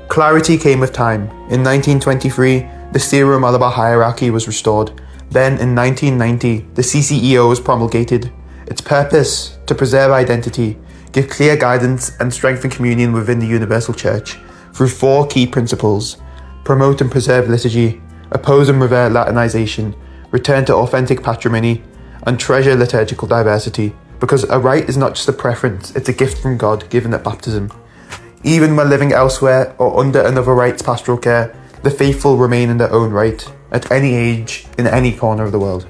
Clarity came with time. In 1923, the Syro-Malabar hierarchy was restored. Then, in 1990, the CCEO was promulgated. Its purpose, to preserve identity, give clear guidance and strengthen communion within the Universal Church through 4 key principles: promote and preserve liturgy, oppose and revert Latinization, return to authentic patrimony, and treasure liturgical diversity. Because a rite is not just a preference, it's a gift from God given at baptism. Even when living elsewhere or under another rite's pastoral care, the faithful remain in their own right, at any age, in any corner of the world.